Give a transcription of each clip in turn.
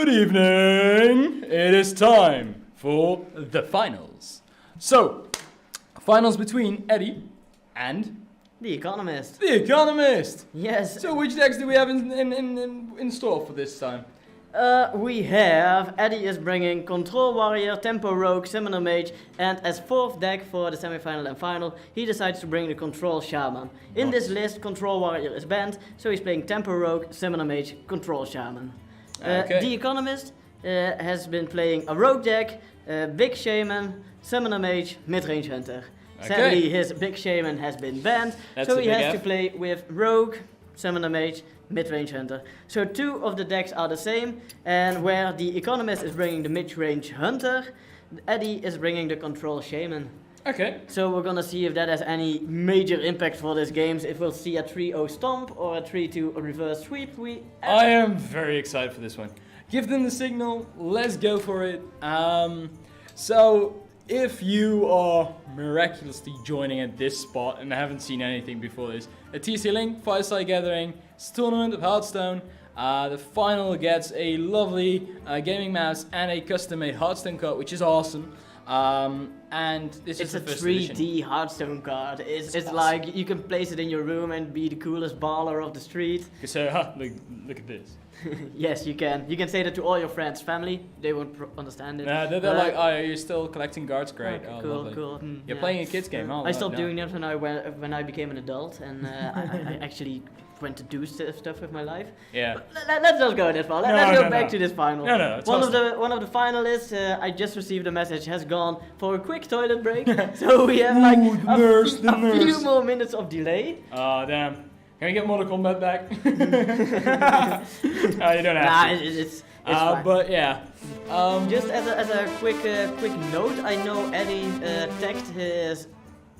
Good evening! It is time for the finals. So, finals between Eddie and The Economist. The Economist! Yes. So which decks do we have in store for this time? We have Eddie is bringing Control Warrior, Tempo Rogue, Summoner Mage, and as fourth deck for the semi-final and final, he decides to bring the Control Shaman. In this list, Control Warrior is banned, so he's playing Tempo Rogue, Summoner Mage, Control Shaman. Okay. The Economist has been playing a Rogue deck, Big Shaymin, Summoner Mage, Midrange Hunter. Sadly, his Big Shaymin has been banned, so he has to play with Rogue, Summoner Mage, Midrange Hunter. So two of the decks are the same, and where the Economist is bringing the Midrange Hunter, Eddie is bringing the Control Shaymin. Okay. So we're gonna see if that has any major impact for this games. If we'll see a 3-0 stomp or a 3-2 reverse sweep. I am very excited for this one. Give them the signal, let's go for it. So if you are miraculously joining at this spot and haven't seen anything before this, a TC Link Fireside Gathering, it's a tournament of Hearthstone. The final gets a lovely gaming mouse and a custom-made Hearthstone card, which is awesome. And this it's is a the first 3D edition. Hearthstone card. It's awesome. like you can place it in your room and be the coolest baller of the street. So, look at this. Yes, you can. You can say that to all your friends, family. They won't understand it. They're like, oh, you're still collecting cards? Great. Okay, Oh, cool, lovely. cool. You're playing a kids game. Oh, I stopped no. doing that when I became an adult, and I actually went to do stuff with my life. Yeah. Let's not go that far. Let's go back to this final. No, it's one of the finalists, I just received a message, has gone for a quick toilet break. So we have like a few more minutes of delay. Oh, damn. Can we get Mortal Kombat back? Oh, you don't have to. It's fine. But yeah. Just as a quick note, I know Eddie tagged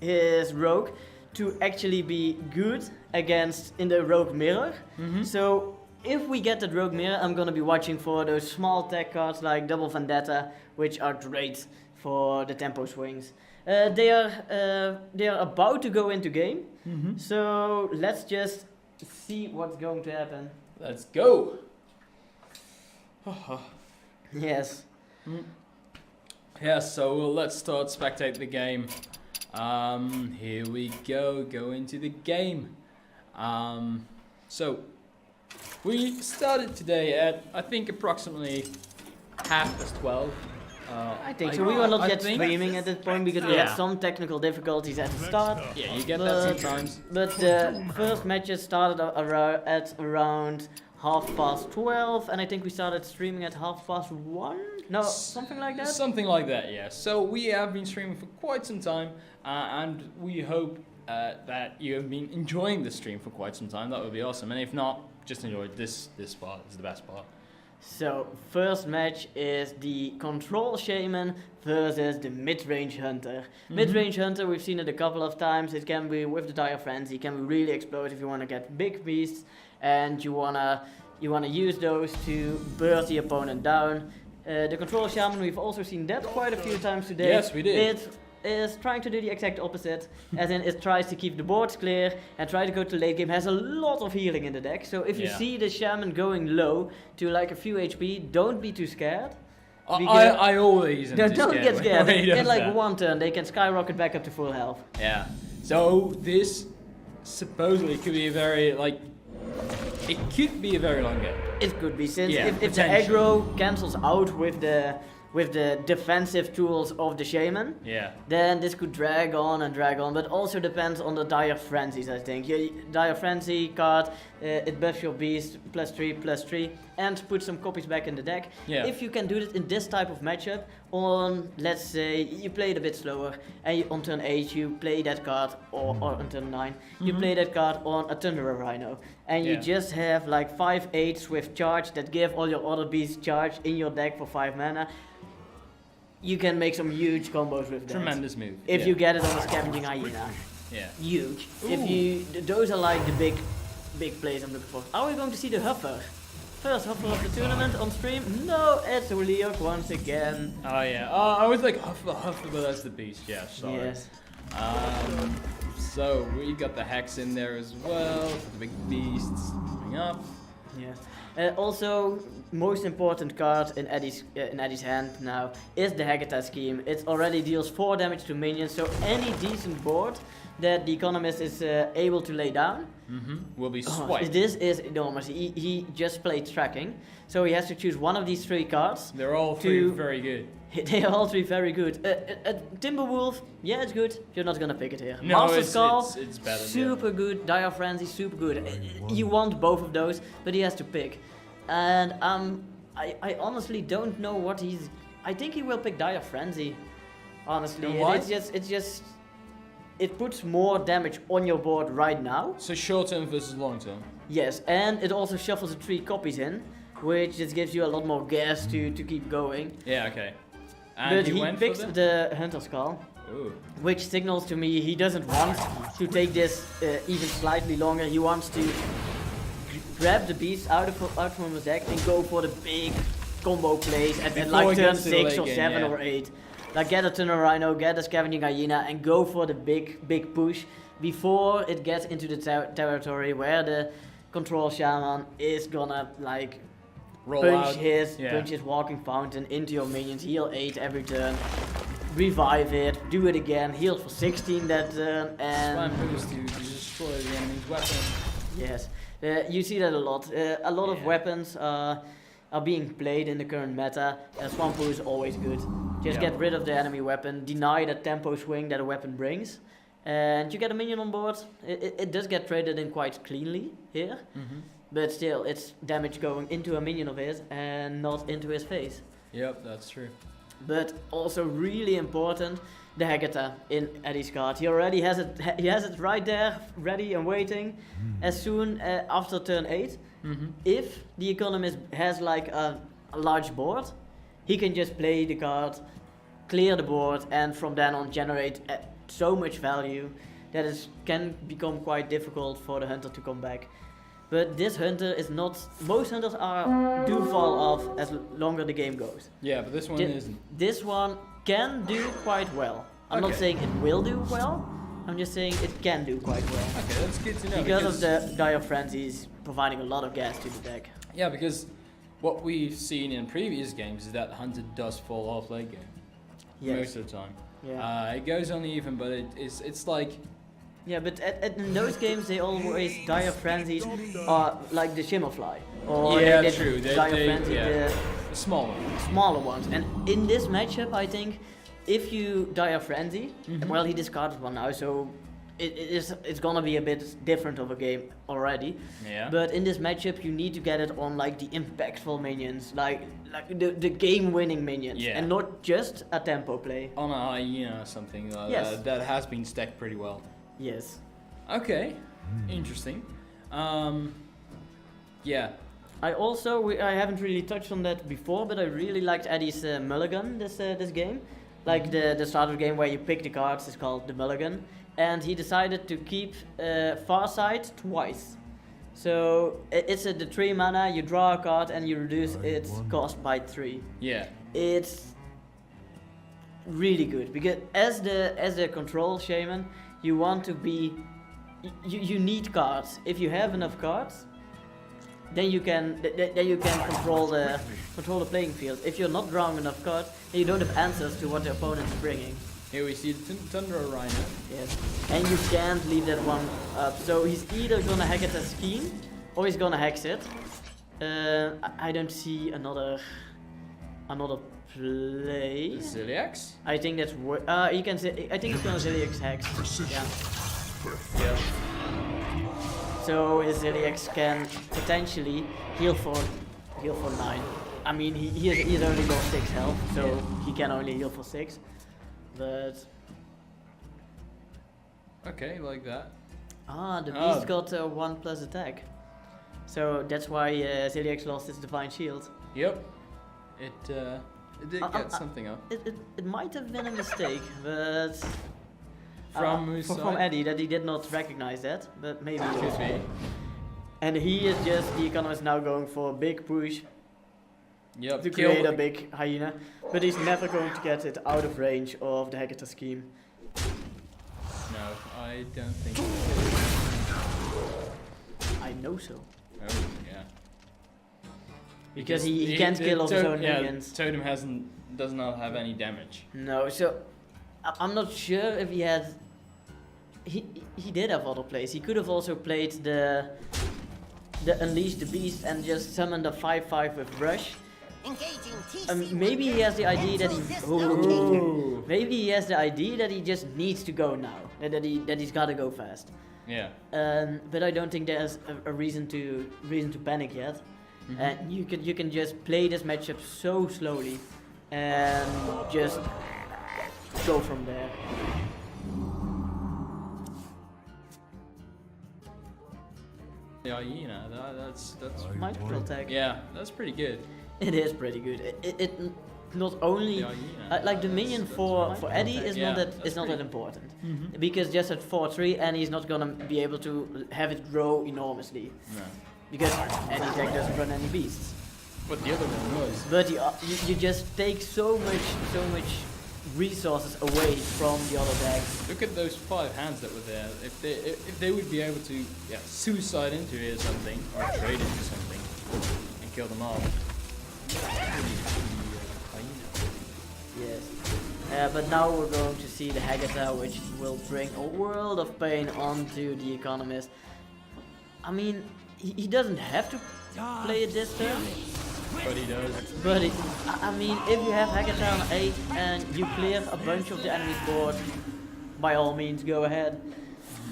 his rogue to actually be good against in the rogue mirror. Mm-hmm. So if we get that rogue mirror, I'm gonna be watching for those small tech cards like Double Vendetta, which are great for the tempo swings. They are about to go into game, so let's just see what's going to happen. Let's go. Yes. Yeah, so let's start spectate the game. Here we go into the game. So we started today at I think approximately 12:30. I think so. We were not yet streaming at that point because we had some technical difficulties at the start. Yeah, you get that sometimes. But the first matches started at around 12:30, and I think we started streaming at 1:30. No, something like that. Something like that, yeah. So we have been streaming for quite some time, and we hope that you have been enjoying the stream for quite some time. That would be awesome. And if not, just enjoy this part. It's the best part. So, first match is the Control Shaymin versus the Midrange Hunter. Midrange Hunter, we've seen it a couple of times. It can be with the Dire Frenzy, it can be really explosive if you want to get big beasts and you wanna use those to burst the opponent down. The Control Shaman, we've also seen that quite a few times today. Yes, we did. It is trying to do the exact opposite, as in it tries to keep the boards clear and try to go to late game. Has a lot of healing in the deck, so if you see the Shaman going low to like a few HP, don't be too scared. I always am too don't scared get scared. In like that. one turn, they can skyrocket back up to full health. Yeah. So this supposedly could be a very it could be a very long game. It could be, since if the aggro cancels out with the defensive tools of the Shaman, then this could drag on, but also depends on the Dire Frenzies, I think. Your Dire Frenzy card, it buffs your beast +3/+3, and puts some copies back in the deck. Yeah. If you can do it in this type of matchup, on, let's say, you play it a bit slower, and on turn 8 you play that card, or on turn 9, you play that card on a Thunderer Rhino, and you just have like 5/8s with charge that give all your other beasts charge in your deck for 5 mana. You can make some huge combos with that. Tremendous move. If you get it on a Scavenging Hyena. Yeah. Huge. Ooh. Those are like the big plays I'm looking for. Are we going to see the Huffer? First Huffer of the tournament on stream? No, it's Leok once again. Oh yeah. I was like Huffer, but that's the beast. Yeah, sorry. Yes. So we got the Hex in there as well, the big beasts coming up. Yeah. Also, most important card in Eddie's hand now is the Hagata Scheme. It already deals 4 damage to minions, so any decent board that the Economist is able to lay down will be swiped. This is enormous. He just played tracking, so he has to choose one of these 3 cards. They're all 3 very good. They are all 3 very good. Timberwolf, yeah, it's good. You're not gonna pick it here. No, Master Skull, it's better. super good. Dire Frenzy, super good. You want both of those, but he has to pick. And I honestly don't know what he's. I think he will pick Dire Frenzy. Honestly, it's just. It puts more damage on your board right now. So short term versus long term. Yes, and it also shuffles the 3 copies in, which just gives you a lot more gas to keep going. Yeah, okay. And but he picks the Hunter Skull, which signals to me he doesn't want to take this even slightly longer. He wants to grab the beast out from his deck and go for the big combo plays at like turn 6 or 7 or 8. Like get a Tunnel Rhino, get a Scavenging Hyena and go for the big push before it gets into the territory where the Control Shaman is gonna like punch his Walking Fountain into your minions, heal 8 every turn, revive it, do it again, heal for 16 that turn, and Swamp boost to destroy the enemy's weapon. Yes, you see that a lot. A lot of weapons are being played in the current meta. Swamp Boo is always good. Just get rid of the enemy weapon, deny that tempo swing that a weapon brings, and you get a minion on board. It does get traded in quite cleanly here, but still, it's damage going into a minion of his and not into his face. Yep, that's true. But also really important, the Hagata in Eddie's card. He already has it. He has it right there, ready and waiting. As soon after turn 8, if the Economist has like a large board, he can just play the card, clear the board, and from then on generate so much value that it can become quite difficult for the hunter to come back. But this hunter is not. Most hunters do fall off as longer the game goes. Yeah, but this one isn't. This one can do quite well. I'm not saying it will do well. I'm just saying it can do quite well. Okay, that's good to know. Because of the Dire Frenzy's providing a lot of gas to the deck. Yeah, because what we've seen in previous games is that the hunter does fall off late game. Yes. Most of the time. Yeah. It goes uneven, but it's like. Yeah, but in those games they always Dire Frenzies are like the Shimmerfly. Or true. Dire Frenzy, the smaller ones. Smaller ones. And in this matchup, I think if you Dire Frenzy, well, he discarded one now, so it's gonna be a bit different of a game already. Yeah. But in this matchup, you need to get it on like the impactful minions, like the game-winning minions, and not just a tempo play. On a hyena or something that has been stacked pretty well. Yes. Okay. Interesting. Yeah. I haven't really touched on that before, but I really liked Eddie's mulligan this game. Like the start of the game where you pick the cards is called the mulligan, and he decided to keep Fireside twice. So it's the 3 mana, you draw a card and you reduce its cost by 3. Yeah. It's really good because as the control shaman, you want to be. You need cards. If you have enough cards, then you can control the playing field. If you're not drawing enough cards, then you don't have answers to what the opponent is bringing. Here we see the Thunder Rhino. Yes, and you can't leave that one up. So he's either gonna hack it as scheme, or he's gonna hex it. I don't see another play. Ziliax? I think that's you can say. I think it's gonna Ziliax hex. Yeah. So his Ziliax can potentially heal for 9. I mean, he's only got 6 health, so he can only heal for 6. But okay, like that. The beast got 1+ attack, so that's why Ziliax lost his divine shield. Yep. It did get something up. It might have been a mistake, but from Eddie that he did not recognize that, but maybe it could be. And he is just the economist now going for a big push. Yep. To create a big hyena, but he's never going to get it out of range of the Hagata scheme. No, I don't think so. I know so. Oh, yeah. Because he can't kill off his own minions. Totem does not have any damage. No, so I'm not sure if he had. He did have other plays. He could have also played the Unleash the Beast and just summoned a 5/5 with Rush. Maybe he has the idea that maybe he has the idea that he just needs to go now. That he's gotta go fast. Yeah. But I don't think there's a reason to panic yet. And you can just play this matchup so slowly and just go from there. The hyena, that's multiple tag. Yeah, that's pretty good. It is pretty good. It not only like the minion for Eddie is not that important because just at 4/3 and he's not gonna be able to have it grow enormously. No. Because any deck doesn't run any beasts. But the other one was. But you just take so much resources away from the other decks. Look at those 5 hands that were there. If they would be able to suicide into it or something, or trade into something, and kill them all. Yes. But now we're going to see the Hagata, which will bring a world of pain onto the Economist. I mean, he doesn't have to play it this turn. But he does. But I mean, if you have Hagata on 8 and you clear a bunch of the enemy's board, by all means go ahead.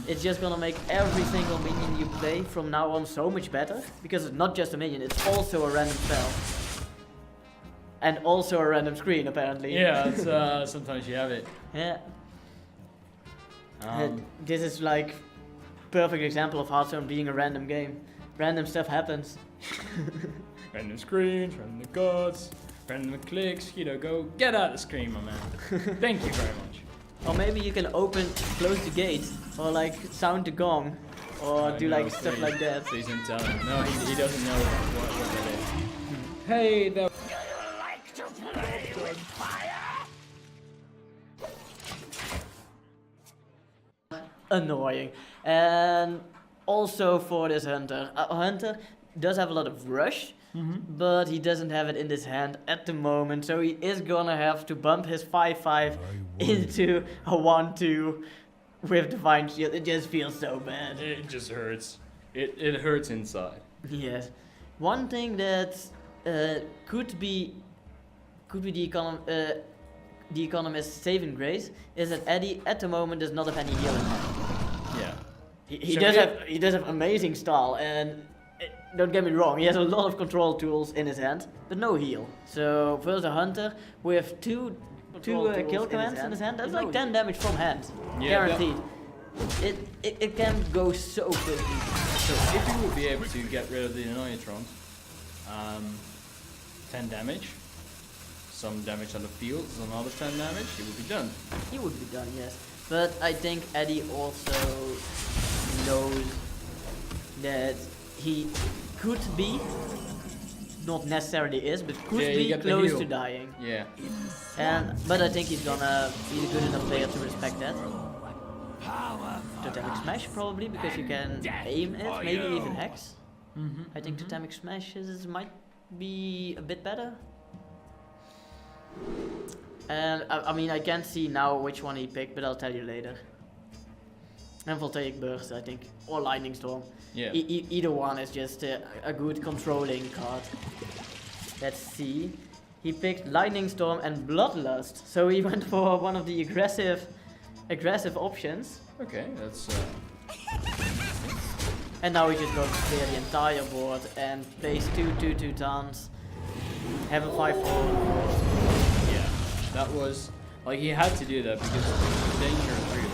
It's just gonna make every single minion you play from now on so much better. Because it's not just a minion, it's also a random spell. And also a random screen, apparently. Yeah, it's, sometimes you have it. Yeah. This is like perfect example of Hearthstone being a random game. Random stuff happens. Random screens, random gods, random clicks, go get out of the screen, my man. Thank you very much. Or maybe you can close the gate, or like sound the gong, or do like stuff like that. Please don't tell him. No, he doesn't know what that is. Hey, there. Annoying. And also for this hunter, a hunter does have a lot of rush, but he doesn't have it in his hand at the moment, so he is gonna have to bump his 5/5 into a 1/2 with Divine Shield. It just feels so bad. It just hurts. It hurts inside. Yes. One thing that could be the Economist's saving grace is that Eddie at the moment does not have any healing. Yeah. He does have amazing style, and don't get me wrong, he has a lot of control tools in his hand, but no heal. So for the hunter with two kill commands in his hand, that's like 10 damage from hand, guaranteed. It can go so quickly. So if you would be able to get rid of the Annoyatron, 10 damage, some damage on the field, another 10 damage, he would be done. He would be done, yes. But I think Eddie also knows that he could be, not necessarily is, but could be close to dying. Yeah. But I think he's gonna be a good enough player to respect that. Totemic Smash probably, because you can aim it, maybe even Hex. I think Totemic Smash might be a bit better. And I mean, I can't see now which one he picked, but I'll tell you later. And Voltaic Burst, I think, or Lightning Storm. Yeah. Either one is just a good controlling card. Let's see. He picked Lightning Storm and Bloodlust, so he went for one of the aggressive options. Okay, that's. And now he just goes to clear the entire board and plays 2/2/2 tons. Have a 5/4. Yeah, that was like he had to do that because the danger is real.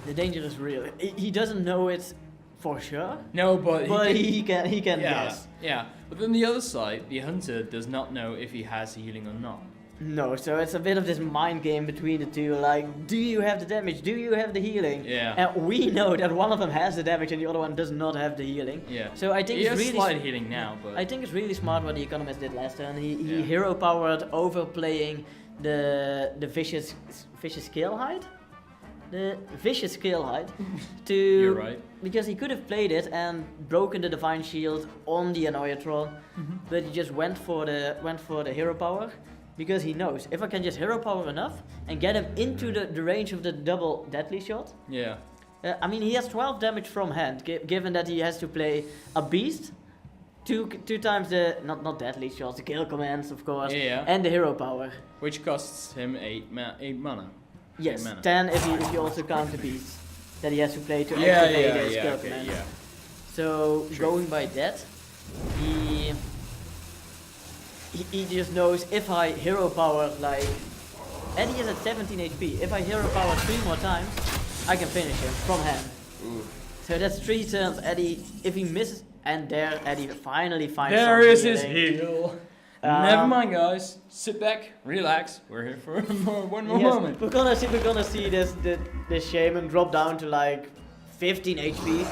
The danger is real. He doesn't know it for sure. No, but he can guess. Yeah, but then the other side, the hunter does not know if he has healing or not. No, so it's a bit of this mind game between the two, like, do you have the damage, do you have the healing? Yeah. And we know that one of them has the damage and the other one does not have the healing. Yeah. So I think he it's has really slight healing now, but I think it's really smart what the Economist did last turn. He hero powered overplaying the vicious scale height. the vicious skill height to... You're right. Because he could have played it and broken the Divine Shield on the Annoyer Troll, but he just went for the hero power, because he knows, if I can just hero power enough and get him into the range of the double deadly shot. Yeah. I mean, he has 12 damage from hand, given that he has to play a beast, two times the, not deadly shots, the kill commands, of course, and the hero power. Which costs him 8 mana. Yes, 8 mana. 10 if you also count the beast that he has to play to activate his kill command. Yeah. So, True. going by that, he just knows, if I hero power, like, Eddie is at 17 HP, if I hero power 3 more times, I can finish him from hand. Ooh. So that's 3 turns. Eddie, if he misses, and there Eddie finally finds There some is his healing. heal. Never mind, guys. Sit back, relax. We're here for one more moment. We're gonna see this Shaymin drop down to like 15 HP,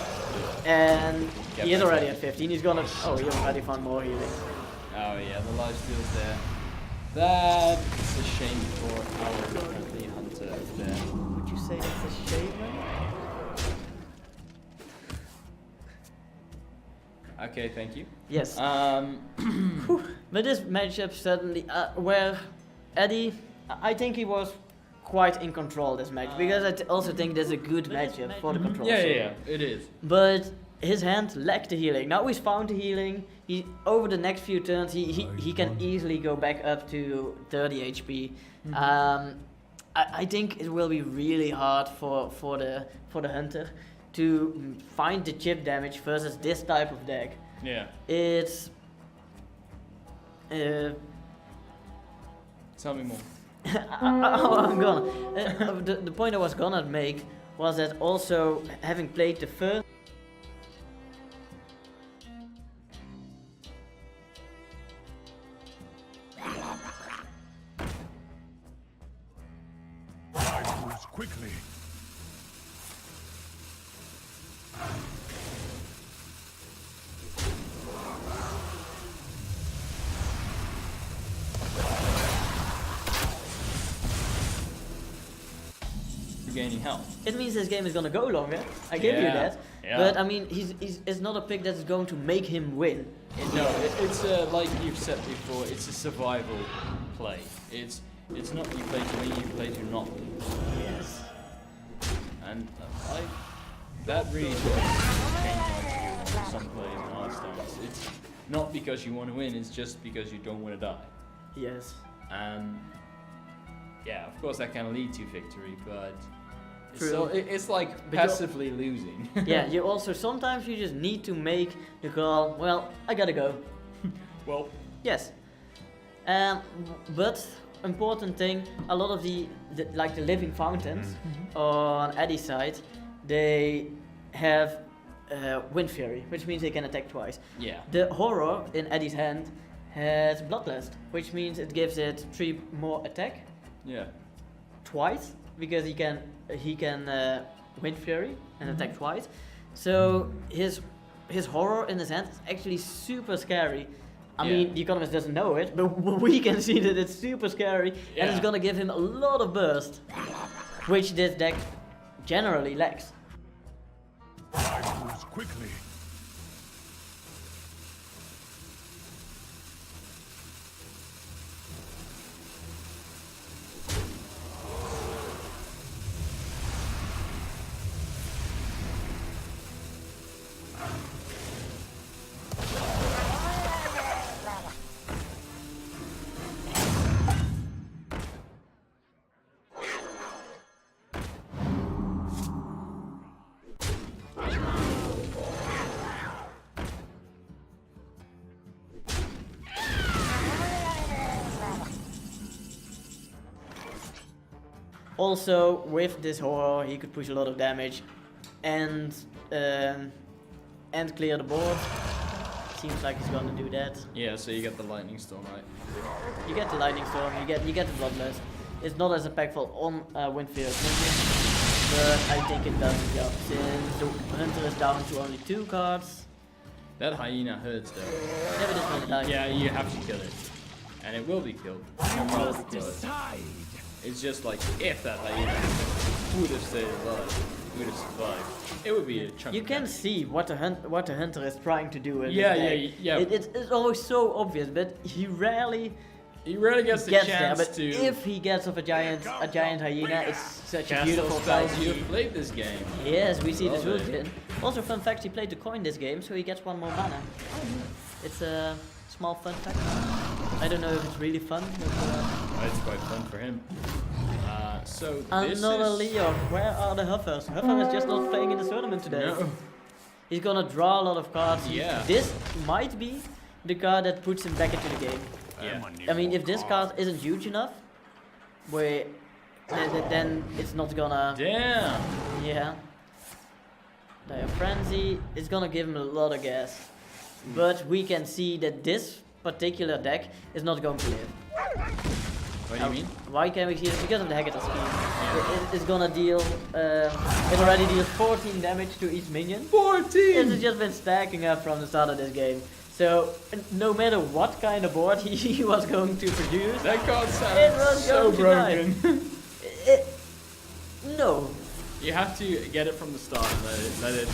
and he is already at 15. He's gonna. Oh, he already found more healing. Oh yeah, the lifesteal's there. That's a shame for our friendly hunter there. Would you say that's a Shaymin? Okay, thank you. Yes. But this matchup suddenly, where Eddie, I think he was quite in control this match, because I also think this is a good matchup for the control. Yeah, it is. But his hand lacked the healing. Now he's found the healing. He over the next few turns he can easily go back up to 30 HP. I think it will be really hard for the hunter to find the chip damage versus this type of deck. Yeah. It's Tell me more. I'm gonna. The point I was gonna make was that also having played the first. I moves quickly. Gaining health. It means this game is gonna go longer. I give you that. Yeah. But I mean, it's not a pick that is going to make him win. It's like you've said before. It's a survival play. It's not you play to win. You play to not lose. Yes. And that really does change my view on some players in Hearthstone. It's not because you want to win. It's just because you don't want to die. Yes. And yeah, of course that can lead to victory, but True. it's like But passively losing. Yeah. You also sometimes you just need to make the call. Well, I gotta go. Well, Yes. But important thing, a lot of the living fountains on Eddie's side, they have Wind Fury, which means they can attack twice. yeah. The horror in Eddie's hand has Bloodlust, which means it gives it 3 more attack Yeah. twice, because he can Wind Fury and attack twice. So his horror in his hand is actually super scary. I mean, the economist doesn't know it, but we can see that it's super scary, and it's gonna give him a lot of burst, which this deck generally lacks. I moves quickly. Also, with this horror, he could push a lot of damage and clear the board. Seems like he's gonna do that. Yeah, so you get the lightning storm, right? You get the lightning storm, you get the bloodlust. It's not as impactful on Windfield, but I think it does the job since the hunter is down to only 2 cards. That hyena hurts though. Yeah, but it's gonna die. Yeah, you have to kill it. And it will be killed. You'll probably kill it. It's just like, if that hyena would have stayed alive, would have survived, it would be a chunk. You can see what the hunter is trying to do with yeah, his deck. It's always so obvious, but he rarely gets the chance there. But to. if he gets off a giant hyena, it's such a beautiful sight. You have played this game. Yes, we see the Zul'jin. Also, fun fact: he played the coin this game, so he gets 1 more mana. It's a small fun fact. I don't know if it's really fun, but it's quite fun for him. So another Leo. Where are the Huffers? Huffer is just not playing in the tournament today. No. He's gonna draw a lot of cards. Yeah. This might be the card that puts him back into the game. Yeah. I mean, if this card isn't huge enough, then it's not gonna. Damn. Yeah. Dire Frenzy is gonna give him a lot of gas, but we can see that this particular deck is not going to live. What do you mean? Why can we see this? Because of the Hecate scheme. It's gonna deal. It already deals 14 damage to each minion. 14. It's just been stacking up from the start of this game. So no matter what kind of board he was going to produce, that card it was sounds so broken. No. You have to get it from the start and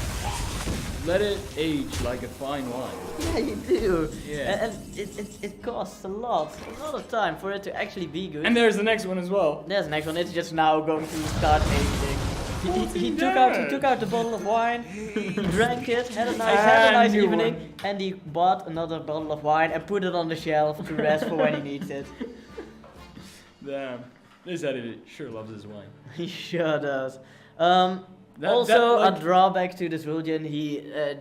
let it age like a fine wine. Yeah, you do. Yeah. And it costs a lot of time for it to actually be good. And there's the next one as well. There's the next one. It's just now going to start aging. He took out the bottle of wine, he drank it, had a nice evening, and he bought another bottle of wine and put it on the shelf to rest for when he needs it. Damn, this Eddie sure loves his wine. He sure does. A drawback to this Zul'jin,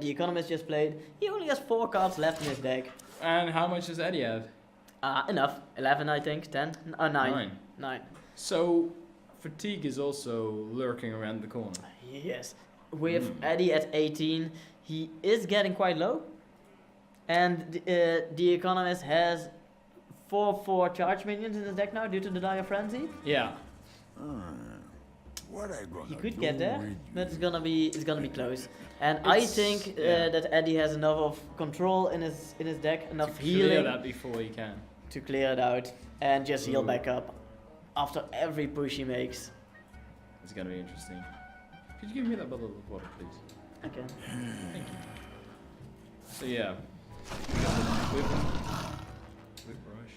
the Economist just played, he only has 4 cards left in his deck. And how much does Eddie have? Enough. 11 I think, 10? 9. 9. So, fatigue is also lurking around the corner. Yes. With Eddie at 18, he is getting quite low. And the Economist has 4 charge minions in his deck now due to the Dire Frenzy. Yeah. He could get there, but it's gonna be close. And I think that Eddie has enough of control in his deck, enough healing clear that before he can. To clear it out and just heal back up after every push he makes. It's gonna be interesting. Could you give me that bottle of water, please? Okay. Thank you. So yeah, whip rush.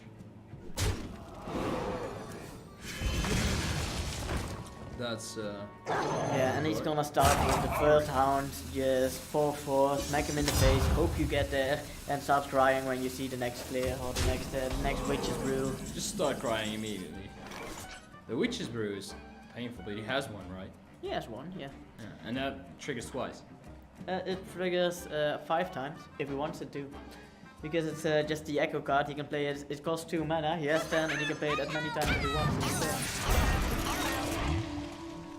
That's yeah, and he's gonna start with the first hound, just 4/4, smack him in the face, hope you get there, and start crying when you see the next clear or the next Witch's Brew. Just start crying immediately. The Witch's Brew is painful, but he has one, right? He has one, yeah. And that triggers twice. It triggers 5 times if he wants it to. Because it's just the Echo card, he can play it, it costs 2 mana, he has 10 and he can play it as many times as he wants.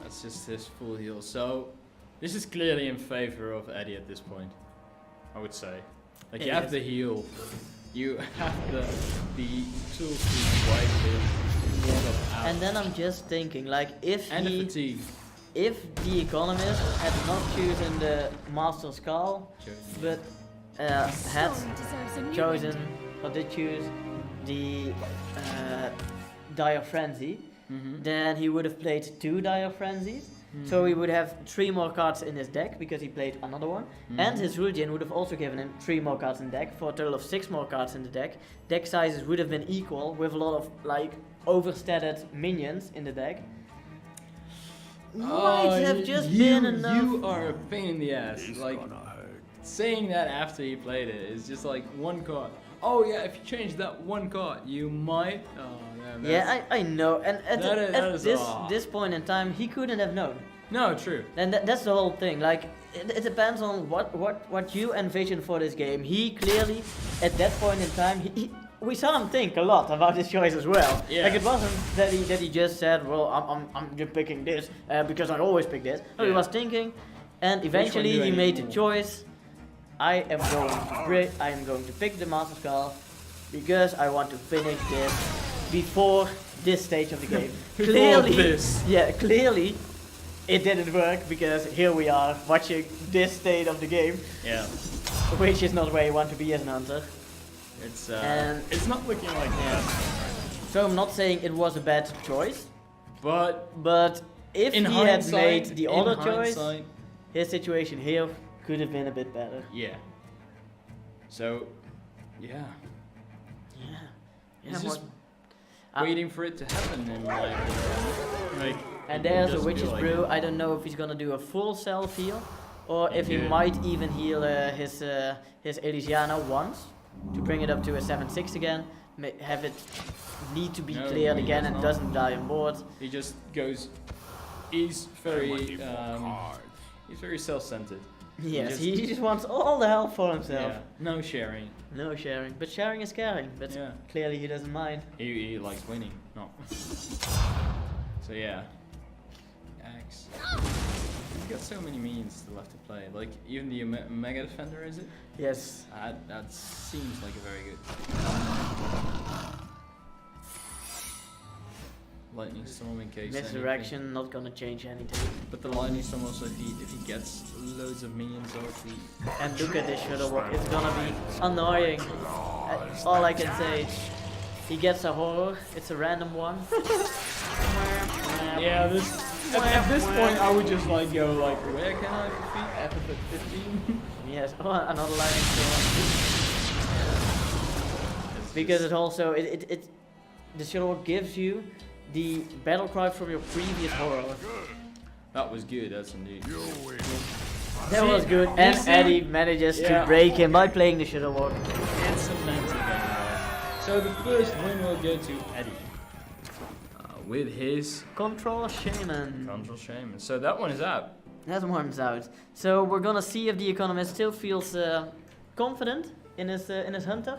That's just his full heal. So, this is clearly in favor of Eddie at this point, I would say. Like, you have the heal, you have the tools to wipe him. Yeah. And then I'm just thinking, like, if the fatigue. If the Economist had not chosen the Master Skull, but had chosen or did choose the Dire Frenzy, then he would have played 2 Dire Frenzies. So he would have 3 more cards in his deck because he played another one. And his Zul'jin would have also given him 3 more cards in the deck for a total of 6 more cards in the deck. Deck sizes would have been equal with a lot of like overstated minions in the deck. Might have just been enough. You are a pain in the ass. Like saying that after he played it is just like one card. Oh yeah, if you change that one card, you might. Oh man. Yeah, I know. And at this point in time, he couldn't have known. No, true. And that's the whole thing. Like it depends on what you envision for this game. He clearly, at that point in time, we saw him think a lot about his choice as well. Yeah. Like it wasn't that he just said, well, I'm just picking this because I always pick this. No, he was thinking, and eventually he made the choice. I am going to pick the Master Skull because I want to finish this before this stage of the game. Clearly, it didn't work because here we are watching this state of the game. Yeah. Which is not where you want to be as an hunter. It's not looking like that. So I'm not saying it was a bad choice, but if in he had hindsight, made the in other choice, hindsight, his situation here could have been a bit better. yeah. So, yeah. Yeah, He's just more- waiting for it to happen in my opinion. Like, and it there's a doesn't Witch's feel like Brew. it. I don't know if he's gonna do a full self heal, or if he Good. might even heal his Elysiana once to bring it up to a 7/6 again. Have it need to be No, cleared he again does and not. doesn't die on board. He just goes. He's very. Cards. He's very self-centered. Yes, just- he just wants all the help for himself. Yeah. No sharing. No sharing, but sharing is caring. But Yeah. clearly he doesn't mind. He likes winning. No. So yeah. Axe. He's got so many minions still left to play. Like even the Mega Defender, is it? Yes. That seems like a very good. Lightning Storm in case. Misdirection, not gonna change anything. anything. But the Lightning Storm also, if he gets loads of minions off, he. And look at this shuttle walk, it's gonna be annoying. All I can say. He gets a horror, it's a random one. Yeah, at this point I would just like go like, where can I defeat Epithet 15? Yes, oh, another lightning storm. Because it also, the shuttle walk gives you the battle cry from your previous horror. That was good, that's indeed. You win. That See, was good, you and see? Eddie manages Yeah. to break him by playing the shuttle walk. And semantic anyway. So the first win will go to Eddie. With his Control Shaymin. Control Shaymin. So that one is out. That one's out. So we're gonna see if the economist still feels confident in his hunter,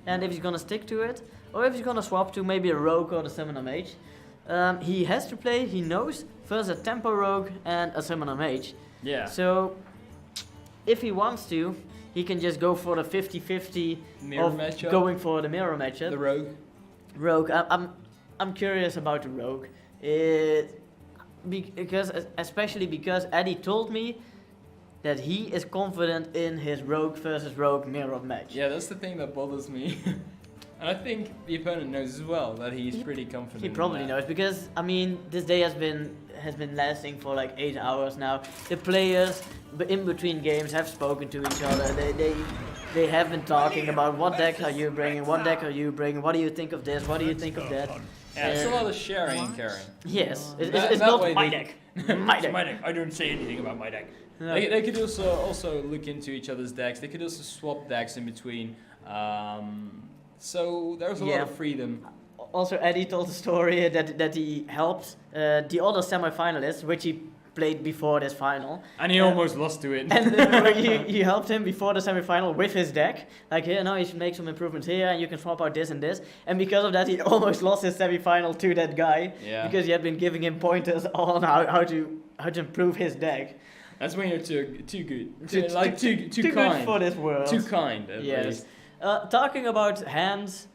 and if he's gonna stick to it, or if he's gonna swap to maybe a rogue or the summoner mage. He has to play. He knows first a tempo rogue and a summoner mage. Yeah. So if he wants to, he can just go for the 50-50 Mirror of matchup. going for the mirror matchup. The rogue. Rogue. I'm curious about the rogue. Especially because Eddie told me that he is confident in his rogue versus rogue mirror match. Yeah, that's the thing that bothers me. And I think the opponent knows as well that he's pretty confident. He in probably that. knows because I mean this day has been lasting for like 8 hours now. The players in between games have spoken to each other. They have been talking about what deck are you bringing, what deck are you bringing, what do you think of this, what do you think of that. Yeah, it's a lot of sharing and caring. Yes, it's That not way my they- deck. My deck. My deck. I don't say anything about my deck. No. They could also look into each other's decks. They could also swap decks in between. So there's a lot Yeah. of freedom. Also, Eddie told the story that he helped the other semi-finalists, which he played before this final. And he almost lost to it. And he helped him before the semi-final with his deck. Like, here, now you should make some improvements here, and you can swap out this and this. And because of that, he almost lost his semi-final to that guy. Yeah. Because he had been giving him pointers on how to improve his deck. That's when you're too good. Too Too good kind. for this world. Too kind, at Yes. least. Talking about hands,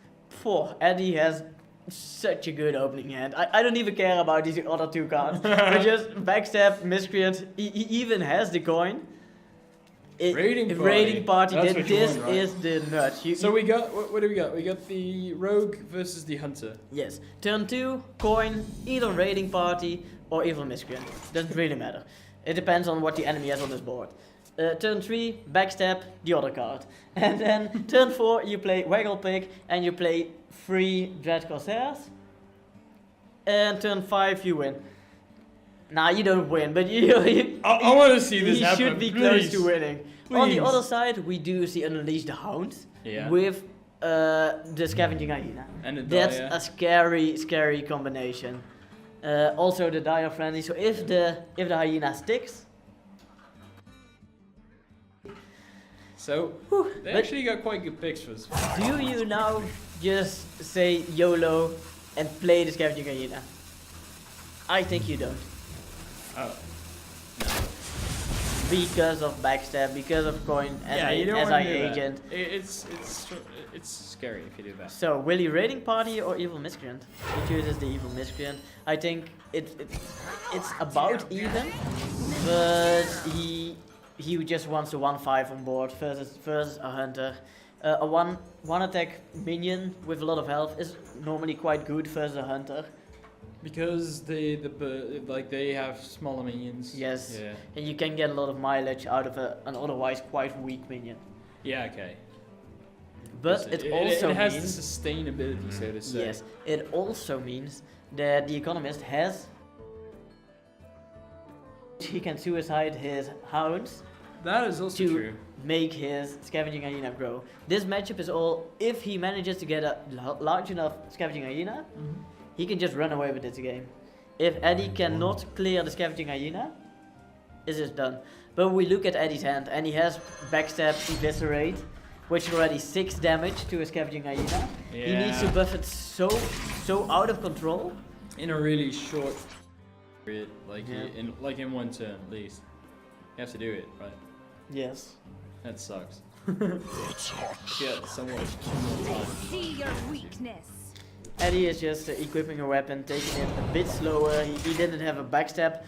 Eddie has such a good opening hand. I don't even care about these other two cards. But just backstab, miscreant. He even has the coin. Raiding party. That's what you This want, right? is the nut. So we got, what do we got? We got the rogue versus the hunter. Yes. Turn 2, coin, either raiding party or evil miscreant. Doesn't really matter. It depends on what the enemy has on his board. Turn 3, backstab, the other card. And then turn 4, you play Waggle Pig and you play 3 Dread Corsairs. And turn 5, you win. Nah, you don't win, but I want to see this you happen. should be close please. to winning. On the Please. other side, we do see Unleash the Hound Yeah. with the Scavenging Hyena. And the That's Dire. a scary combination. Also the Dire friendly, so if the hyena sticks, So they but- actually got quite good picks for this. do you now just say YOLO and play the Scavenging Hyena? I think you don't. Oh. Because of backstab, because of coin, You don't as wanna I do that. agent. It's scary if you do that. So, will he raiding party or evil miscreant? He chooses the evil miscreant. I think it's about even, but he just wants a 1/5 on board versus a hunter. A one attack minion with a lot of health is normally quite good versus a hunter. Because they have smaller minions. Yes. Yeah. And you can get a lot of mileage out of an otherwise quite weak minion. Yeah. Okay. But it also it has means the sustainability, so to say. yes. It also means that the Economist has he can suicide his hounds That is also to true. make his scavenging hyena grow. This matchup is all if he manages to get a large enough scavenging hyena, he can just run away with this game. If Eddie cannot clear the scavenging hyena, it is done. But we look at Eddie's hand and he has backstab, eviscerate, which is already 6 damage to a scavenging hyena. Yeah. He needs to buff it so out of control. In a really short period, Yeah. in one turn at least. You have to do it, right? Yes. That sucks. It's hot. Yeah, somewhat. See your weakness. Eddie is just equipping a weapon, taking it a bit slower. He didn't have a backstab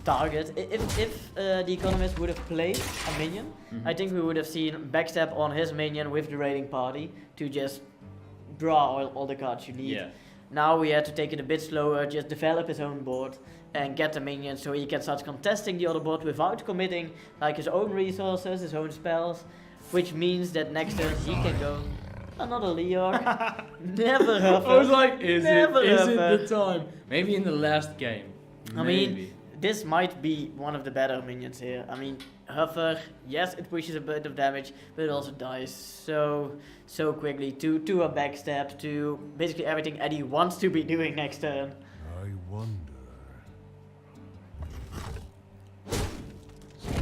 target. If the Economist would have played a minion, I think we would have seen backstab on his minion with the raiding party to just draw all the cards you need. Yeah. Now we had to take it a bit slower, just develop his own board and get the minion so he can start contesting the other board without committing like his own resources, his own spells, which means that next turn he can go another Leorg. Never Huffer. I was like, is it Huffer. the time? Maybe in the last game. I Maybe. mean, this might be one of the better minions here. I mean, Huffer, yes, it pushes a bit of damage, but it also dies so quickly to a backstab, to basically everything Eddie wants to be doing next turn. I wonder.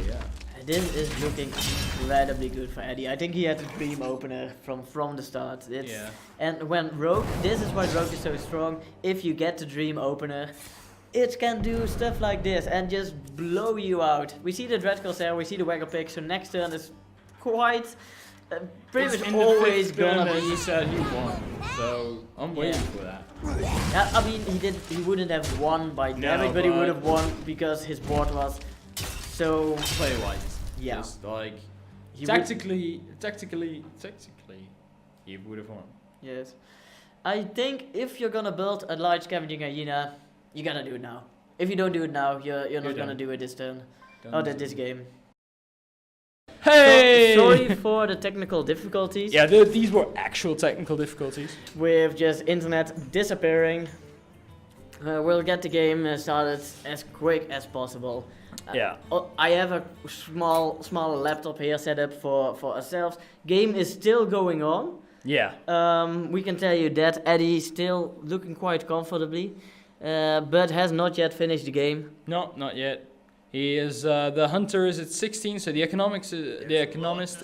Yeah. This is looking incredibly good for Eddie. I think he had a dream opener from the start. Yeah. And when Rogue, this is why Rogue is so strong. If you get the dream opener, it can do stuff like this and just blow you out. We see the Dread Corsair, we see the Waggle Pick, so next turn is quite pretty It's much in the always fifth turn gonna that be. he said he won, so I'm waiting for that. I mean, he wouldn't have won by damage, but he would have won because his board was so. Play wise. Yeah. Just like He tactically, he would have won. Yes. I think if you're gonna build a large scavenging hyena, you gotta do it now. If you don't do it now, you're not gonna do it this turn. This game. Hey! So, sorry for the technical difficulties. Yeah, these were actual technical difficulties. With just internet disappearing. We'll get the game started as quick as possible. Yeah. I have a small laptop here set up for ourselves. Game is still going on. Yeah. We can tell you that Eddie is still looking quite comfortably, but has not yet finished the game. No, not yet. He is the hunter is at 16, so the economist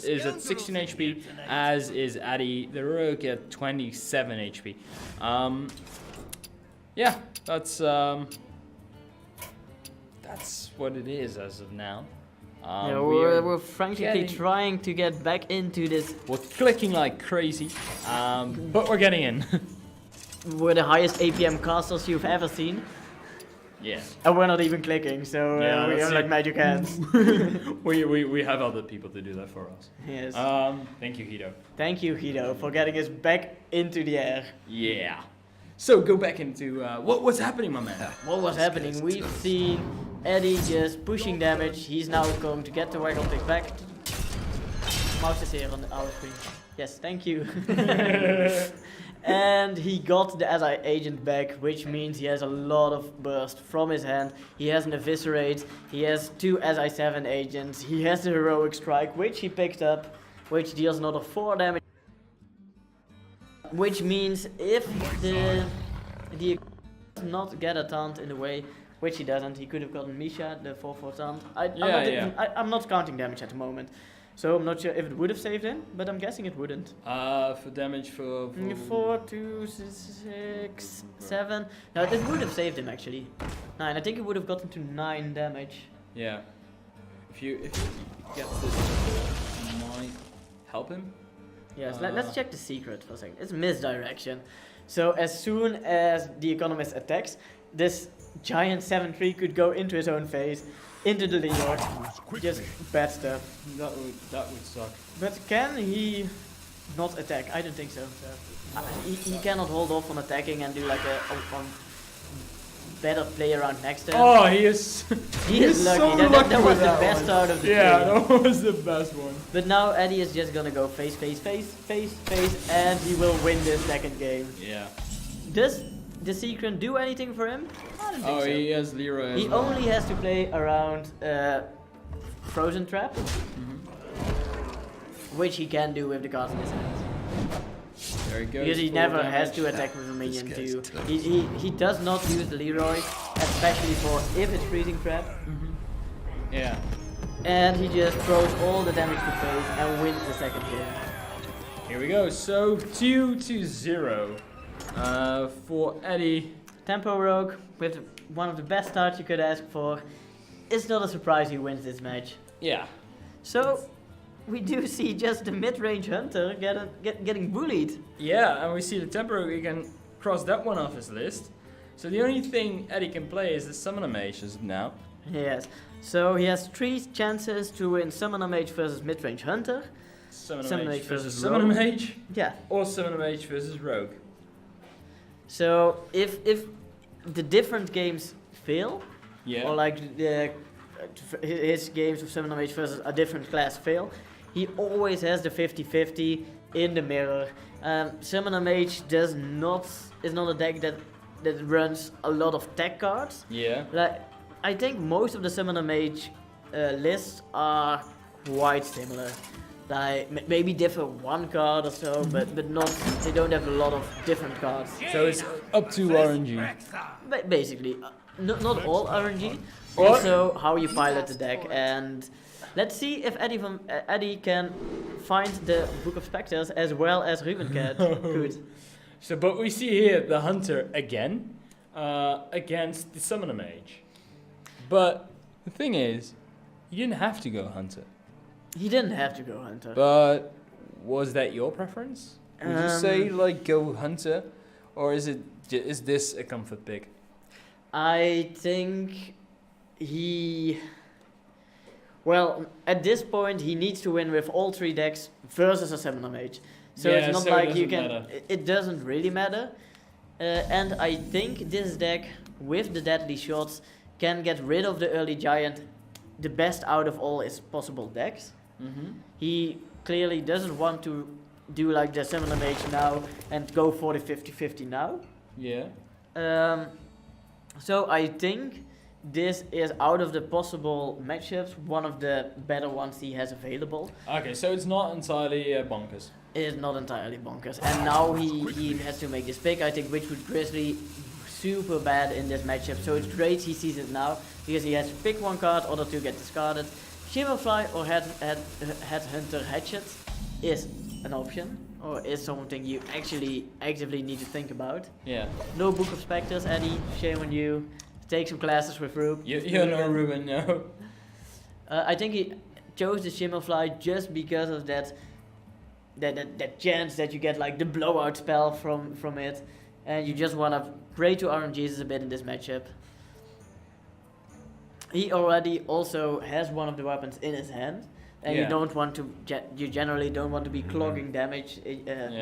is at 16 HP, as is Addy the rogue at 27 HP. Yeah, that's what it is as of now. Yeah, we're frantically trying to get back into this. We're clicking like crazy, but we're getting in. We're the highest APM castles you've ever seen. Yeah. And we're not even clicking, so Yeah, we that's have it. like magic hands. we have other people to do that for us. Yes. Thank you, Hito. Thank you, Guido, for getting us back into the air. Yeah. So go back into what's happening, my man. What was happening? We've seen Eddie just pushing damage. He's now going to get the Waggle Pick back. Mouse is here on our screen. Yes, thank you. And he got the SI agent back, which means he has a lot of burst from his hand. He has an Eviscerate, he has 2 SI7 agents, he has the Heroic Strike, which he picked up, which deals another 4 damage. Which means if the does not get a taunt in the way, which he doesn't, he could have gotten Misha, the 4/4 taunt. I'm not counting damage at the moment. So I'm not sure if it would have saved him, but I'm guessing it wouldn't. For damage for 4, 2, 6, 7. No, it would have saved him actually. 9. I think it would have gotten to 9 damage. Yeah. If you get this, it might help him. Yes, let's check the secret for a second. It's misdirection. So as soon as the Economist attacks, this giant 7/3 could go into his own face, into the Leorg. Just bad stuff. That would suck. But can he not attack? I don't think so. He cannot hold off on attacking and do like a better play around next turn. Oh, he is. He is lucky. So That was the with best one. start of the Yeah, game. that was the best one. But now Eddie is just gonna go face, and he will win this second game. Yeah. Does the Secret do anything for him? I don't think Oh, so. he has Leroy as He well. only has to play around Frozen Trap, which he can do with the cards in his hand. There he goes. Because he full never damage. has to attack with a minion This too. guy's tough. He does not use the Leroy, especially for if it's Freezing Trap. Yeah. And he just throws all the damage to face and wins the second game. Here we go. So 2-0 for Eddie. Tempo Rogue, with one of the best starts you could ask for. It's not a surprise he wins this match. Yeah. So, we do see just the mid-range Hunter getting bullied. Yeah, and we see the Tempo, he can cross that one off his list. So the only thing Eddie can play is the Summoner Mage as of now. Yes. So he has 3 chances to win Summoner Mage versus mid-range Hunter. Summoner Mage versus versus Summoner Rogue. Mage, Yeah. or Summoner Mage versus Rogue. So if the different games fail, Yeah. or like his games of Summoner Mage versus a different class fail, he always has the 50-50 in the mirror. Summoner Mage is not a deck that runs a lot of tech cards. Yeah. Like, I think most of the Summoner Mage lists are quite similar. Like maybe differ one card or so, but not. They don't have a lot of different cards. So it's up to RNG. Basically, not all RNG. What? Also how you pilot the deck, and let's see if Eddie can find the Book of Spectres as well as Ruben could. So, but we see here the Hunter again against the Summoner Mage. But the thing is, you didn't have to go Hunter. He didn't have to go Hunter. But was that your preference? Would you say like go Hunter, or is this a comfort pick? I think well, at this point he needs to win with all 3 decks versus a Summoner Mage. So Yeah, it's not so it like you doesn't can. matter. It doesn't really matter. And I think this deck with the deadly shots can get rid of the early giant, the best out of all his possible decks. Mm-hmm. He clearly doesn't want to do like the Summoner Mage now and go for the 50-50 now. Yeah. So I think this is out of the possible matchups one of the better ones he has available. Okay, so it's not entirely bonkers. It is not entirely bonkers. And now he has to make this pick. I think Witchwood Grizzly super bad in this matchup. So it's great he sees it now because he has to pick one card, other 2 get discarded. Shimmerfly or Headhunter Hatchet is an option, or is something you actually actively need to think about. Yeah. No Book of Spectres, Eddie, shame on you. Take some classes with Rube. You know Ruben, no. I think he chose the Shimmerfly just because of that chance that you get like the blowout spell from it, and you just want to pray to RNGs a bit in this matchup. He already also has one of the weapons in his hand, and Yeah. you don't want to. You generally don't want to be clogging damage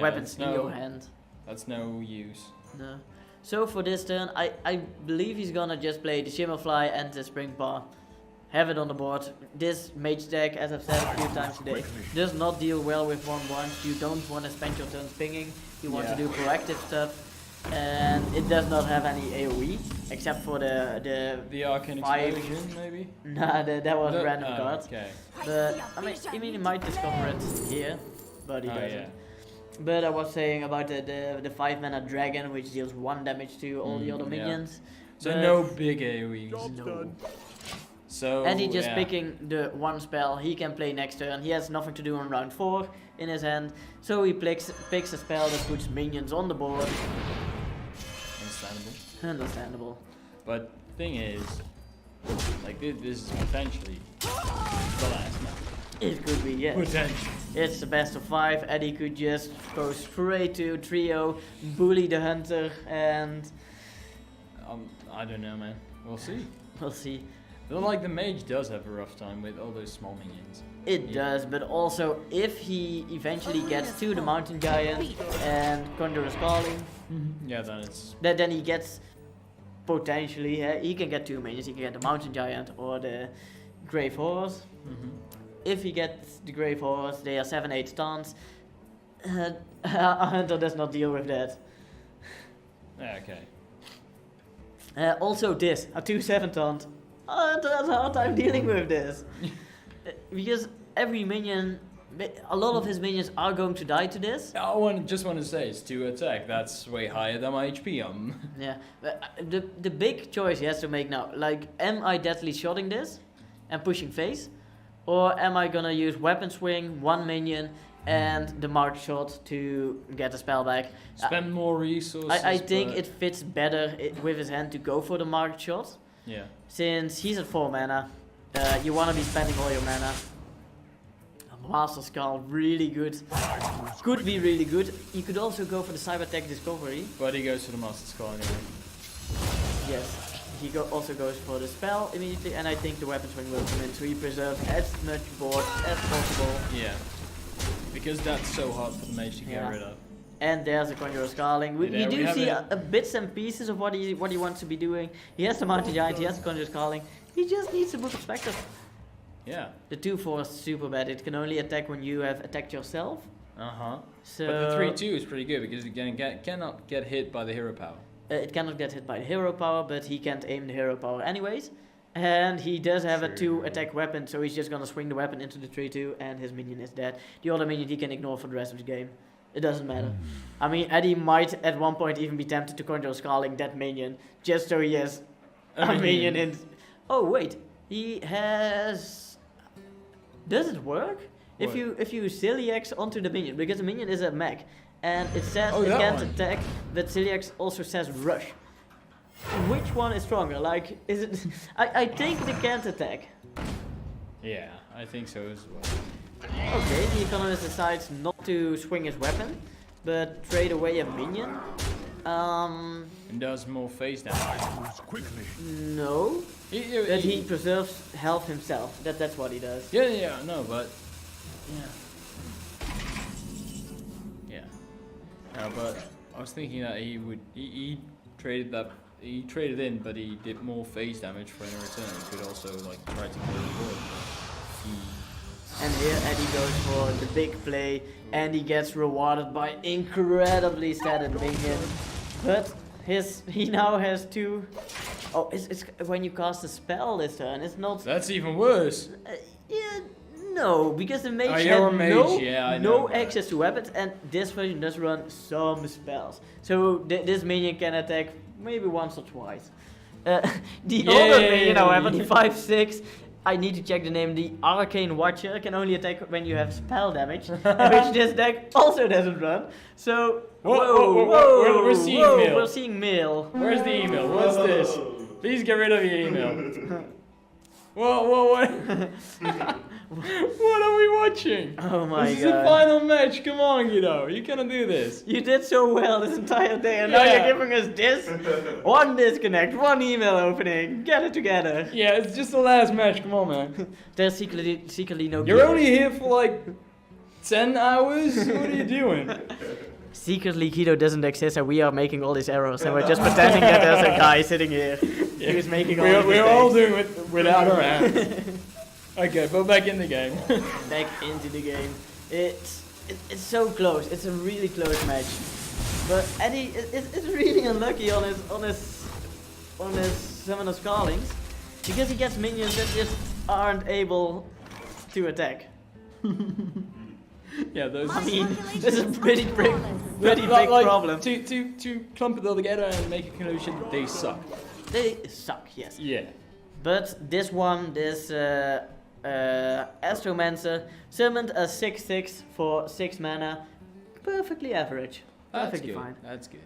weapons in your hand. That's no use. No. So for this turn, I believe he's gonna just play the Shimmerfly and the Spring Paw. Have it on the board. This mage deck, as I've said a few times today, does not deal well with 1/1s. You don't want to spend your turns pinging. You want to do proactive stuff. And it does not have any AoE, except for The Arcane 5. Explosion, maybe? Nah, that was a random card. Okay. But I mean, he might discover it here, but he doesn't. Yeah. But I was saying about the 5-mana dragon, which deals 1 damage to all the other yeah. minions. So But no big AoEs. no. So And he just yeah. picking the 1 spell he can play next turn. He has nothing to do on round 4 in his hand, so he picks a spell that puts minions on the board. Understandable. Understandable. But thing is, like this is potentially the last match. It could be, yes. Potentially. It's the best of 5. Eddie could just go straight to trio, bully the hunter, and I don't know, man. We'll see. we'll see. But like the mage does have a rough time with all those small minions. It does, but also if he eventually gets to the mountain giant and Conjurer's Calling, Yeah, then it's then he gets potentially, he can get 2 minions. He can get the Mountain Giant or the Grave Horse. If he gets the Grave Horse, they are 7-8 stuns. A Hunter does not deal with that. Yeah, okay. Also this, a 2/7 taunt. Hunter has a hard time dealing with this. Because every minion, a lot of his minions are going to die to this. Just want to say, it's 2 attack. That's way higher than my HP. Yeah, but the big choice he has to make now, like, am I deadly shotting this and pushing face? Or am I gonna use weapon swing, 1 minion, and the mark shot to get the spell back? Spend more resources. I think it fits better with his hand to go for the mark shot. Yeah. Since he's at 4 mana, you wanna be spending all your mana. Master Skull, really good. Could be really good. You could also go for the Cyber Tech Discovery. But he goes for the Master Skull anyway. Yes. He also goes for the spell immediately, and I think the weapon swing will come in, so he preserves as much board as possible. Yeah. Because that's so hard for the mage to get rid of. And there's a Conjurer Scarling. We do see a bits and pieces of what he wants to be doing. He has the Mountain Giant, he has the Conjurer Scarling. He just needs to Book of Spectres. Yeah. The 2/4 is super bad. It can only attack when you have attacked yourself. So but the 3/2 is pretty good because it cannot get hit by the hero power. It cannot get hit by the hero power, but he can't aim the hero power anyways. And he does have a 2 attack weapon, so he's just gonna swing the weapon into the 3/2 and his minion is dead. The other minion he can ignore for the rest of the game. It doesn't matter. I mean, Eddie might at one point even be tempted to Conjure Scarling that minion, just so he has a minion in... Oh wait, he has... Does it work? What? If you Ciliax onto the minion, because the minion is a mech, and it says it can't attack, but Ciliax also says rush. Which one is stronger? Like, is it? I think it can't attack. Yeah, I think so as well. Okay, the economist decides not to swing his weapon, but trade away a minion. And does more phase damage. Quickly. No. But he preserves health himself. That's what he does. Yeah, no, but yeah. No, but I was thinking that he traded in, but he did more phase damage for any return. He could also like try to clear the board. And here Eddie goes for the big play, and he gets rewarded by incredibly statted minion. But he now has 2. Oh, it's when you cast a spell this turn. It's not. That's even worse. Yeah, no, because the mage had no access to weapons, and this version does run some spells. So this minion can attack maybe once or twice. The other minion, however, the 5/6. I need to check the name. The Arcane Watcher can only attack when you have spell damage, which this deck also doesn't run. So, whoa, we're seeing mail. We're seeing mail. Where's the email? What's this? Please get rid of your email. What? What are we watching? Oh my god. This is the final match. Come on, Guido. You cannot do this. You did so well this entire day, and now you're giving us this? One disconnect, 1 email opening. Get it together. Yeah, it's just the last match. Come on, man. There's secretly no... You're only here for like 10 hours? What are you doing? Secretly, Guido doesn't exist, and we are making all these errors, and we're just pretending that there's a guy sitting here who's making all these mistakes. We're all doing it without our hands. Okay, but back in the game. Back into the game. It's so close. It's a really close match. But Eddie is really unlucky on his Summoner Scarlings, because he gets minions that just aren't able to attack. Yeah, those. I mean, this is a pretty big problem. To clump it all together and make a conclusion, they suck. They suck, yes. Yeah. But this Astromancer summoned a 6/6 for 6 mana, perfectly average. Perfectly fine. That's good.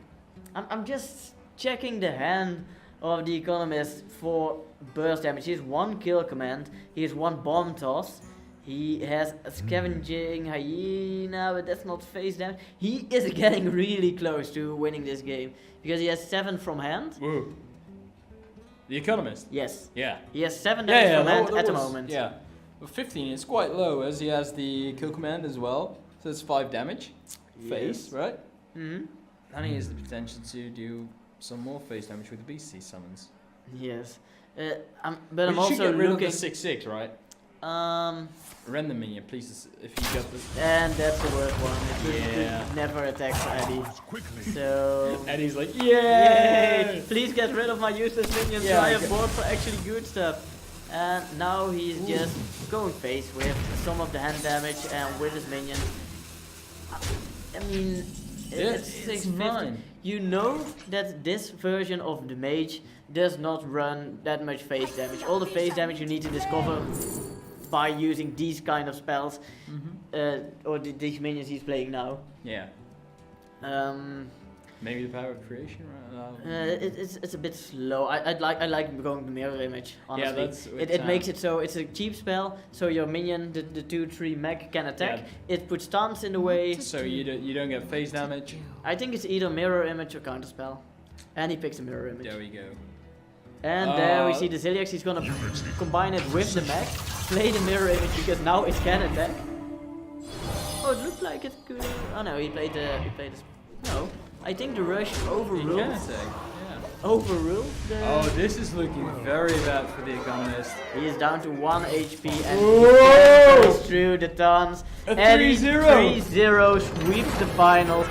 I'm just checking the hand of the Economist for burst damage. He has 1 kill command, he has 1 bomb toss, he has a scavenging hyena, but that's not face damage. He is getting really close to winning this game, because he has 7 from hand. Whoa. The Economist? Yes. Yeah. He has 7 damage from hand at the moment. Yeah. But 15 is quite low, as he has the kill command as well. So it's 5 damage. Face, right? Mm-hmm. And he has the potential to do some more face damage with the beast he summons. Yes. But We I'm should also get rid looking. of the 6/6, right? Render minion, please. If you get the. And that's the worst one. Yeah. It never attacks Eddie. Quickly. So. Eddie's like, Yay! Please get rid of my useless minions Yeah, so I okay. have board for actually good stuff. And now he's just going face with some of the hand damage and with his minion. I mean, it's It's 650. mine. You know that this version of the mage does not run that much face damage. All the face damage you need to discover by using these kind of spells, or these minions he's playing now. Yeah. Maybe the power of creation, right? It's a bit slow. I like going the mirror image. Honestly, that's it makes it so it's a cheap spell. So your minion, the 2/3 mech can attack. Yeah. It puts stance in the way. So you don't get phase damage. I think it's either mirror image or counter spell. And he picks a mirror image. There we go. And there we see the Ziliax. He's gonna combine it with the mech, play the mirror image because now it can attack. Oh, it looked like it could. Oh no, he played the. No, I think the rush You overruled. can attack. Yeah. Overruled. Oh, this is looking very bad for the economist. He is down to 1 HP and Whoa! goes through the tons. A Eddie 3-0. 3-0 sweeps the finals.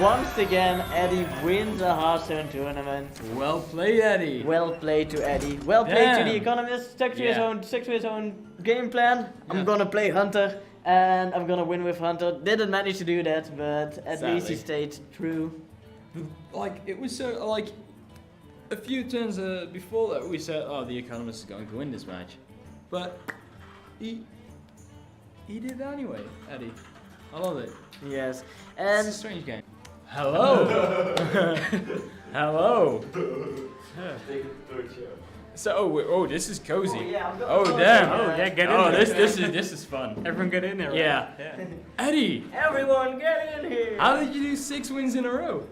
Once again, Eddie wins a Hearthstone tournament. Well played, Eddie. Well played to Eddie. Well played to Damn. the economist. Stuck to his own game plan. Yeah. I'm gonna play Hunter and I'm gonna win with Hunter. Didn't manage to do that, but at least he Sadly. stayed true. Like, it was so, like, a few turns before that we said, oh, the economist is going to win this match. But he did it anyway, Eddie. I love it. Yes, It's and a strange game. Hello. Hello. So, this is cozy. yeah, I'm Oh, damn. Oh, yeah, get in Oh, there. this is fun. Everyone get in there, right? Yeah. Eddie, everyone get in here. how did you do 6 wins in a row?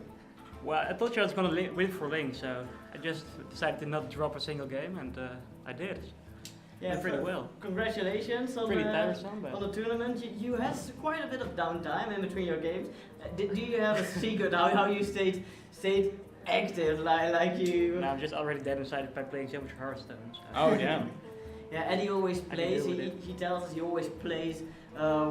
Well, I thought I was gonna win for Link, so I just decided to not drop a single game, and I did. Yeah, pretty well. Congratulations on Pretty the tiresome, but on the tournament. You had quite a bit of downtime in between your games. Do you have a secret how you stayed active like you? now I'm just already dead inside by playing so much Hearthstone. So. Oh, damn. Yeah, Eddie always I can plays. deal with it. He tells us he always plays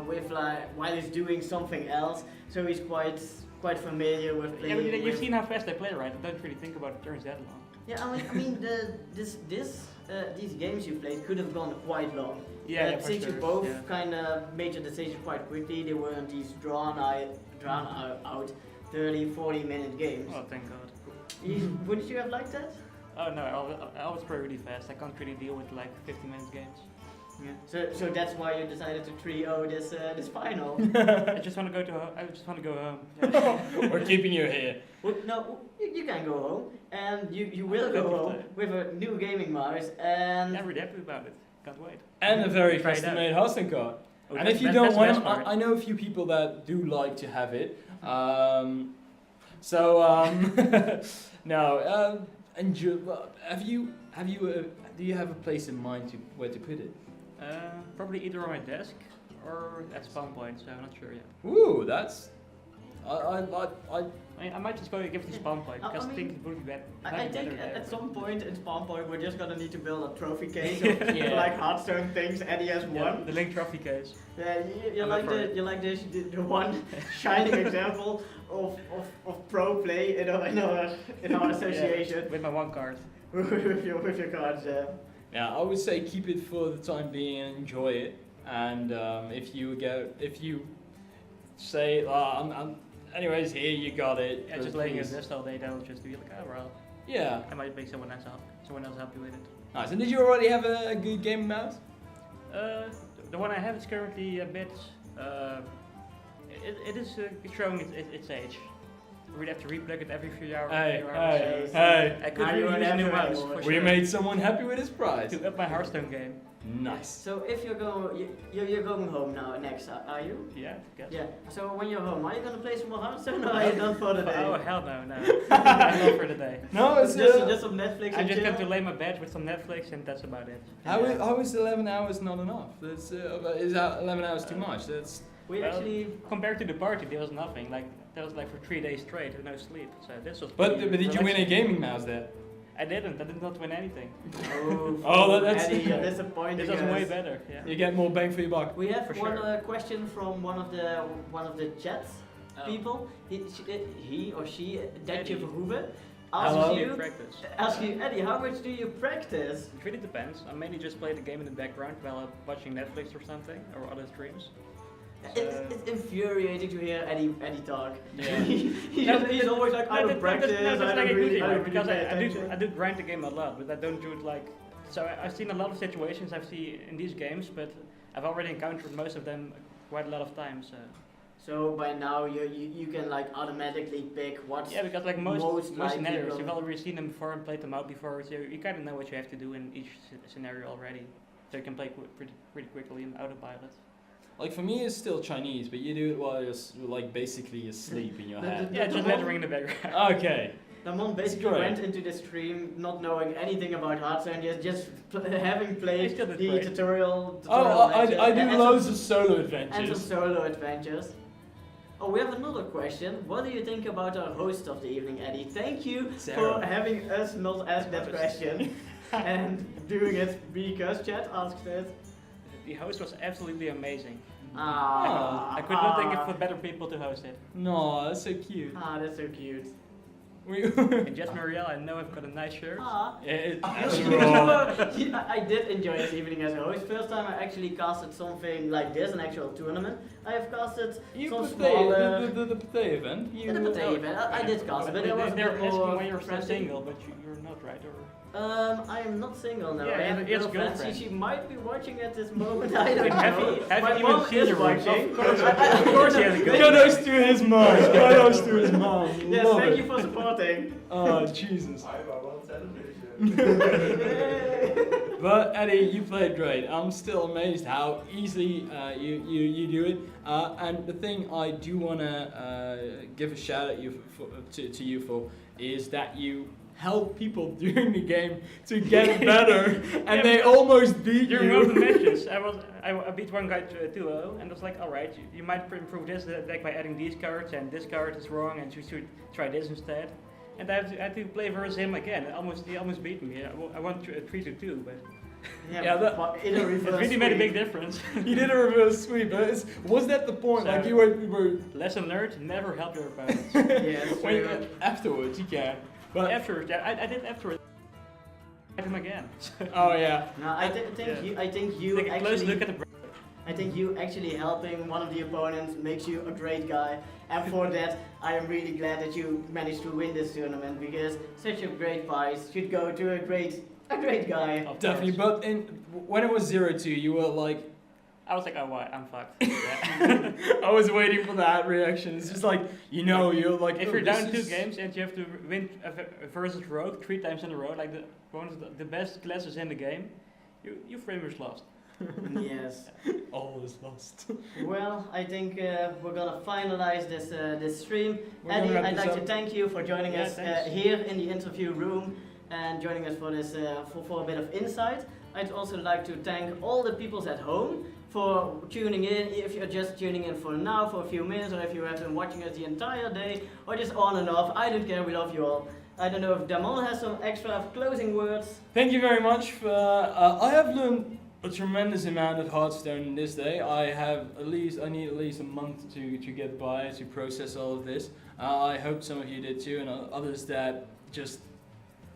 with like while he's doing something else. So he's quite familiar with Yeah, playing. but you've with- seen how fast I play, right? I don't really think about turns that long. Yeah, I mean these games you played could have gone quite long. Yeah, for Since you sure, both yeah. kind of made your decision quite quickly, they weren't these drawn out 30, 40-minute games. Oh, thank God. Wouldn't you have liked that? Oh no, I always play really fast. I can't really deal with like 50-minute games. Yeah. So that's why you decided to 3-0 this final. I just want to go home. Yeah. We're keeping you here. Well, no, you can go home, and you will Thank go you, home Claire. with a new gaming mouse, and I'm really happy about it. Can't wait. And a very Try it custom out. made Hearthstone card. Oh, And that- if you that- don't that's the want best them, part. I know a few people that do like to have it. No, and do you have a place in mind where to put it? Probably either on my desk or at spawn point, so I'm not sure yet. Ooh, that's I might just go give it to spawn point I because I mean, think it would be better. I think better there. at some point in spawn point we're just gonna need to build a trophy case of Yeah. like Hearthstone things Eddie has Yeah, won. the Link trophy case. Yeah, you I'm like up for the it. you like the one shining example of pro play in our association Yeah, with my one card. with your cards. Yeah, I would say keep it for the time being and enjoy it. And if you say, anyways, here you got it. Yeah, but just laying in please- this all day, they'll just be like, oh well, Yeah, I might make someone else help you with it. nice. And did you already have a good gaming mouse? The one I have is currently a bit. It is showing its age. We'd have to replug it every few hours. Hey. I could Now you really use a new won't have mouse to for We sure. made someone happy with his prize. To up my Hearthstone game. Nice. So if you're going home now next, are you? Yeah, I guess. Yeah. So when you're home, are you gonna play some more Hearthstone or are you done for the day? Oh hell no. I'm not for the day. No, it's just some Netflix. I and just chill? have to lay my bed with some Netflix and that's about it. how is 11 hours not enough? Is that 11 hours too much? We actually... Compared to the party, there was nothing. Like, that was like for 3 days straight with no sleep. So this was But did you win a gaming mouse there? I didn't. I did not win anything. Oh, that's Eddie, you're disappointing This was us. way better. Yeah. You get more bang for your buck. We have For one sure. question from one of the chats people. He or she, Detje Verhoeven, asks you, Eddie, how much do you practice? It really depends. I mainly just play the game in the background while I'm watching Netflix or something, or other streams. It's infuriating to hear Eddie talk. Yeah. He's always like, I don't practice, That's I like don't a good really, thing, I right? don't Because really pay attention. I do grind the game a lot, but I don't do it like... So I've seen a lot of situations I've seen in these games, but I've already encountered most of them quite a lot of times. So by now you can like automatically pick what's Because like most likely scenarios, go- you've already seen them before and played them out before, so you kind of know what you have to do in each scenario already. So you can play pretty quickly in autopilot. Like for me, it's still Chinese, but you do it while you're like basically asleep in your head. Yeah, just lettering in the background. Okay. Damon basically went into the stream not knowing anything about Hearthstone, just having played still the did great. tutorial. I do and loads of solo and some adventures. solo adventures. Oh, we have another question. What do you think about our host of the evening, Eddie? Thank you Sarah. for having us not ask that question and doing it because chat asked it. The host was absolutely amazing. Ah, I could not think of better people to host it. No, that's so cute. Ah, that's so cute. And Jess Marielle, I know I've got a nice shirt. Ah. That's You wrong. know, I did enjoy this evening as a host. First time I actually casted something like this, an actual tournament. I have casted You some Pate, smaller... the Pate event. Yeah, the Pate event. I did cast it, but it was a They're bit asking more why you're still frantic. single, but you're not, right? Or I am not single now. Yeah, I have a he has a girlfriend. girlfriend. She might be watching at this moment. I don't Have know. you- have My you even mom seen is your work? watching. Of course he has a girlfriend. Kudos to his mom. Kudos to his mom. Yes, Love thank it. you for supporting. Oh, Jesus. I want celebration. But Eddie, you played great. I'm still amazed how easily you do it. And the thing I do want to give a shout out to you for is that you help people during the game to get better, and they almost beat you. During one of the matches, I beat one guy 2-0, and I was like, alright, you might improve this deck by adding these cards, and this card is wrong, and you should try this instead. And I had to play versus him again. He almost beat me. I won 3-2, but Yeah, but in a it reverse really made a big sweep. difference. You did a reverse sweep, but was that the point? So- Like you were Lesson learned: never help your opponents. Yes, when afterwards you can. But Afterwards, yeah, I did afterwards. I him again. oh yeah. No, I think you Take a close actually. look at the. I think you actually helping one of the opponents makes you a great guy, and for that I am really glad that you managed to win this tournament because such a great prize should go to a great guy. Of Definitely, course. but when it was 0-2, you were like, I was like, oh, why? I'm fucked. I was waiting for that reaction. It's just like, you're like, If oh, you're this down 2 is- games and you have to win versus Rogue 3 times in a row, like one of the best classes in the game, you pretty much lost. Yes. All is lost. Well, I think we're gonna finalize this stream. We're gonna Eddie, wrap I'd this like up. to thank you for joining Yeah, us thanks. here in the interview room and joining us for this for a bit of insight. I'd also like to thank all the peoples at home for tuning in. If you're just tuning in for now, for a few minutes, or if you have been watching us the entire day, or just on and off, I don't care. We love you all. I don't know if Damon has some extra closing words. Thank you very much for. I have learned a tremendous amount of Hearthstone this day. I need at least a month to get by to process all of this. I hope some of you did too, and others that just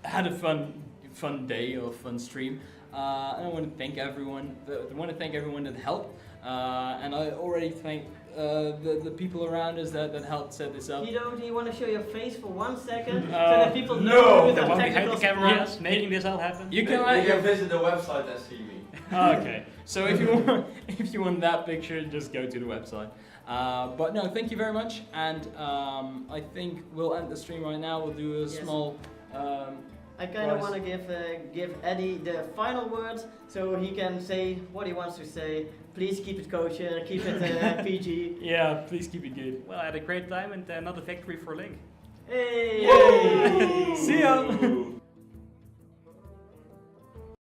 had a fun day or fun stream. And I want to thank everyone. I want to thank everyone that helped, and I already thank the people around us that helped set this up. Do you want to show your face for 1 second so Uh, that people no. know The the one behind technical the camera support? making this all happen. You can. You can visit the website and see me. Okay, so if you want that picture, just go to the website. But no, thank you very much, and I think we'll end the stream right now. We'll do a Yes. small. I kind of Guys. want to give Eddie the final words so he can say what he wants to say. Please keep it kosher, keep it PG. Yeah, please keep it good. Well, I had a great time and another victory for Link. Hey! See ya.